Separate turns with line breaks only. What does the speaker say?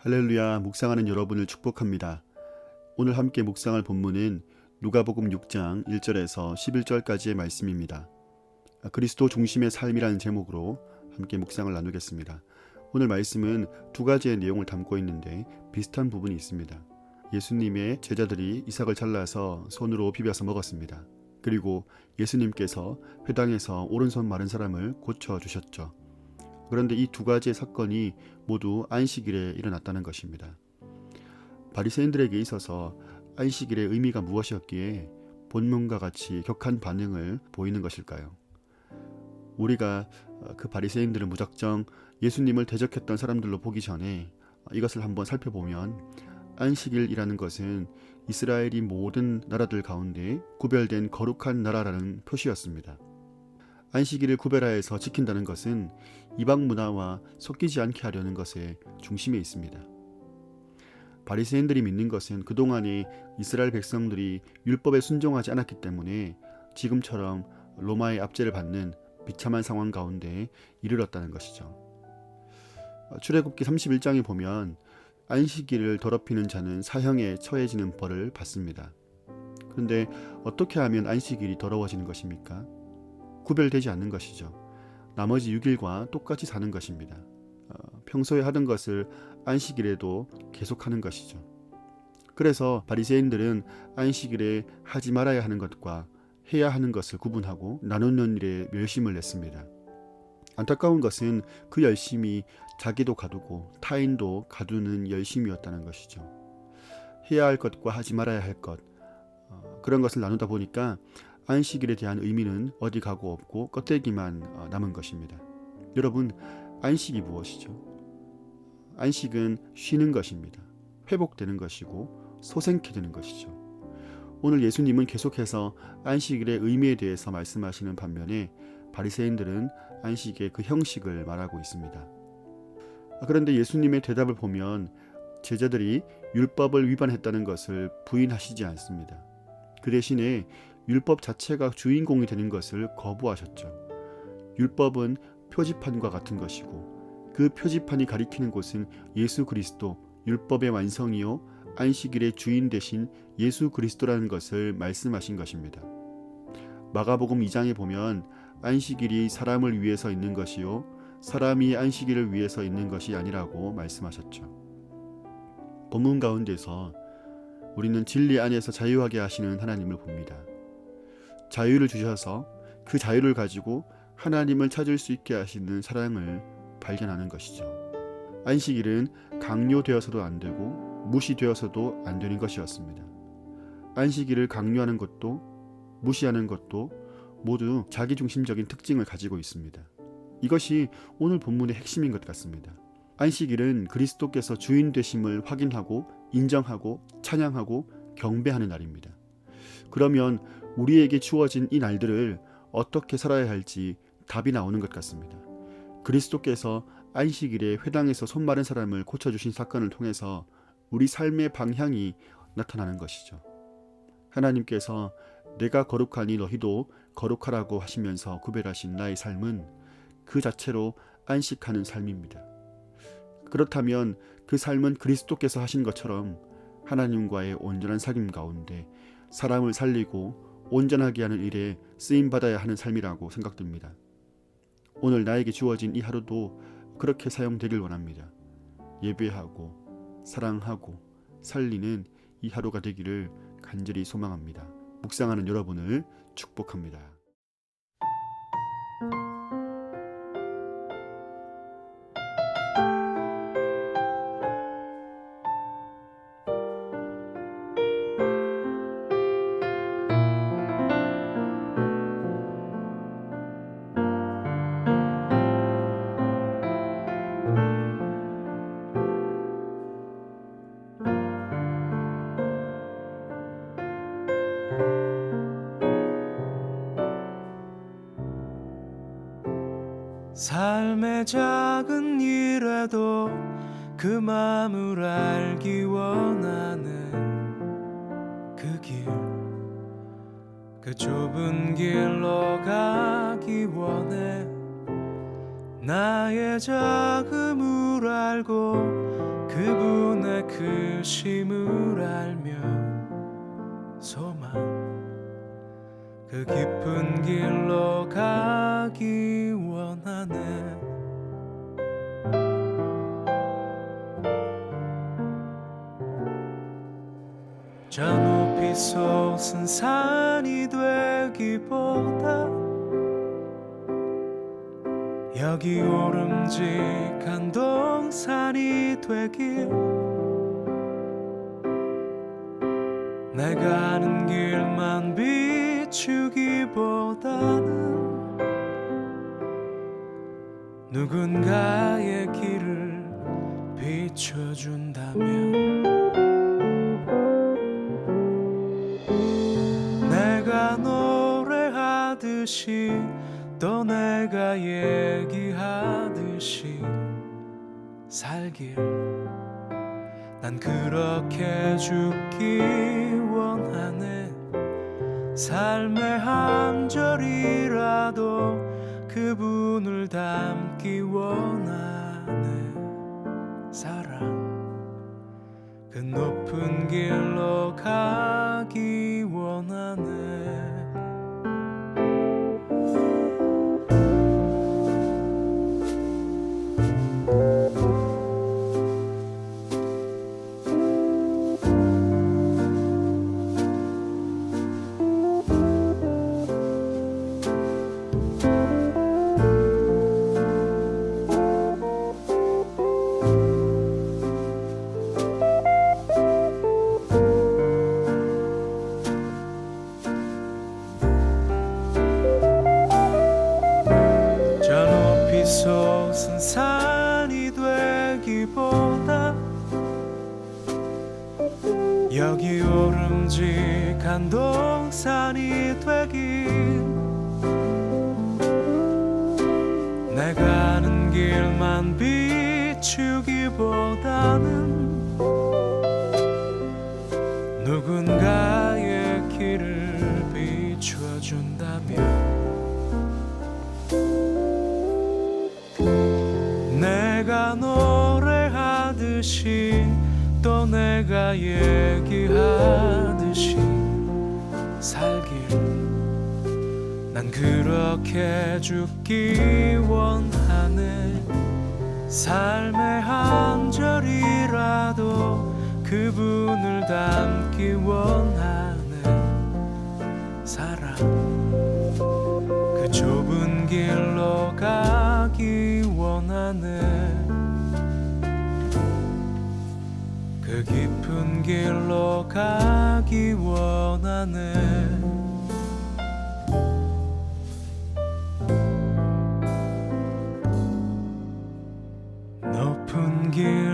할렐루야, 묵상하는 여러분을 축복합니다. 오늘 함께 묵상할 본문은 누가복음 6장 1절에서 11절까지의 말씀입니다. 그리스도 중심의 삶이라는 제목으로 함께 묵상을 나누겠습니다. 오늘 말씀은 두 가지의 내용을 담고 있는데 비슷한 부분이 있습니다. 예수님의 제자들이 이삭을 잘라서 손으로 비벼서 먹었습니다. 그리고 예수님께서 회당에서 오른손 마른 사람을 고쳐주셨죠. 그런데 이 두 가지의 사건이 모두 안식일에 일어났다는 것입니다. 바리새인들에게 있어서 안식일의 의미가 무엇이었기에 본문과 같이 격한 반응을 보이는 것일까요? 우리가 그 바리새인들을 무작정 예수님을 대적했던 사람들로 보기 전에 이것을 한번 살펴보면 안식일이라는 것은 이스라엘이 모든 나라들 가운데 구별된 거룩한 나라라는 표시였습니다. 안식일을 구별하여서 지킨다는 것은 이방 문화와 섞이지 않게 하려는 것의 중심에 있습니다. 바리새인들이 믿는 것은 그동안에 이스라엘 백성들이 율법에 순종하지 않았기 때문에 지금처럼 로마의 압제를 받는 비참한 상황 가운데 이르렀다는 것이죠. 출애굽기 31장에 보면 안식일을 더럽히는 자는 사형에 처해지는 벌을 받습니다. 그런데 어떻게 하면 안식일이 더러워지는 것입니까? 구별되지 않는 것이죠. 나머지 6일과 똑같이 사는 것입니다. 평소에 하던 것을 안식일에도 계속하는 것이죠. 그래서 바리새인들은 안식일에 하지 말아야 하는 것과 해야 하는 것을 구분하고 나누는 일에 멸심을 냈습니다. 안타까운 것은 그 열심이 자기도 가두고 타인도 가두는 열심이었다는 것이죠. 해야 할 것과 하지 말아야 할 것, 그런 것을 나누다 보니까 안식일에 대한 의미는 어디 가고 없고 껍데기만 남은 것입니다. 여러분, 안식이 무엇이죠? 안식은 쉬는 것입니다. 회복되는 것이고 소생케 되는 것이죠. 오늘 예수님은 계속해서 안식일의 의미에 대해서 말씀하시는 반면에 바리새인들은 안식의 그 형식을 말하고 있습니다. 그런데 예수님의 대답을 보면 제자들이 율법을 위반했다는 것을 부인하시지 않습니다. 그 대신에 율법 자체가 주인공이 되는 것을 거부하셨죠. 율법은 표지판과 같은 것이고 그 표지판이 가리키는 곳은 예수 그리스도, 율법의 완성이요 안식일의 주인 되신 예수 그리스도라는 것을 말씀하신 것입니다. 마가복음 2장에 보면 안식일이 사람을 위해서 있는 것이요 사람이 안식일을 위해서 있는 것이 아니라고 말씀하셨죠. 본문 가운데서 우리는 진리 안에서 자유하게 하시는 하나님을 봅니다. 자유를 주셔서 그 자유를 가지고 하나님을 찾을 수 있게 하시는 사랑을 발견하는 것이죠. 안식일은 강요되어서도 안 되고 무시되어서도 안 되는 것이었습니다. 안식일을 강요하는 것도 무시하는 것도 모두 자기중심적인 특징을 가지고 있습니다. 이것이 오늘 본문의 핵심인 것 같습니다. 안식일은 그리스도께서 주인 되심을 확인하고 인정하고 찬양하고 경배하는 날입니다. 그러면 우리에게 주어진 이 날들을 어떻게 살아야 할지 답이 나오는 것 같습니다. 그리스도께서 안식일에 회당에서 손 마른 사람을 고쳐주신 사건을 통해서 우리 삶의 방향이 나타나는 것이죠. 하나님께서 내가 거룩하니 너희도 거룩하라고 하시면서 구별하신 나의 삶은 그 자체로 안식하는 삶입니다. 그렇다면 그 삶은 그리스도께서 하신 것처럼 하나님과의 온전한 사귐 가운데 사람을 살리고 온전하게 하는 일에 쓰임받아야 하는 삶이라고 생각됩니다. 오늘 나에게 주어진 이 하루도 그렇게 사용되길 원합니다. 예배하고 사랑하고 살리는 이 하루가 되기를 간절히 소망합니다. 묵상하는 여러분을 축복합니다.
삶의 작은 일에도 그 마음을 알기 원하는 그 길, 그 좁은 길로 가기 원해. 나의 작음을 알고 그분의 크심을 알며 소망 그 깊은 길로 가기 원하네. 저 높이 솟은 산이 되기보다 여기 오름직한 동산이 되길 내가 아는 길만 비추기보다는 누군가의 길을 비춰준다면 내가 노래하듯이 또 내가 얘기하듯이 살길 난 그렇게 죽기 원하네. 삶의 한 절이라도 그분을 닮기 원하네. 사랑 그 높은 길로 가기 원하네. 솟은 산이 되기보다 여기 오름직한 동산이 되길 내가 아는 길만 비추기보다는 누군가의 길을 비춰준다면 내가 노래하듯이 또 내가 얘기하듯이 살길 난 그렇게 죽기 원하네. 삶의 한 절이라도 그분을 닮기 원하네. 사랑 그 좁은 길로 가기 원하네. 그 깊은 길로 가기 원하네. 높은 길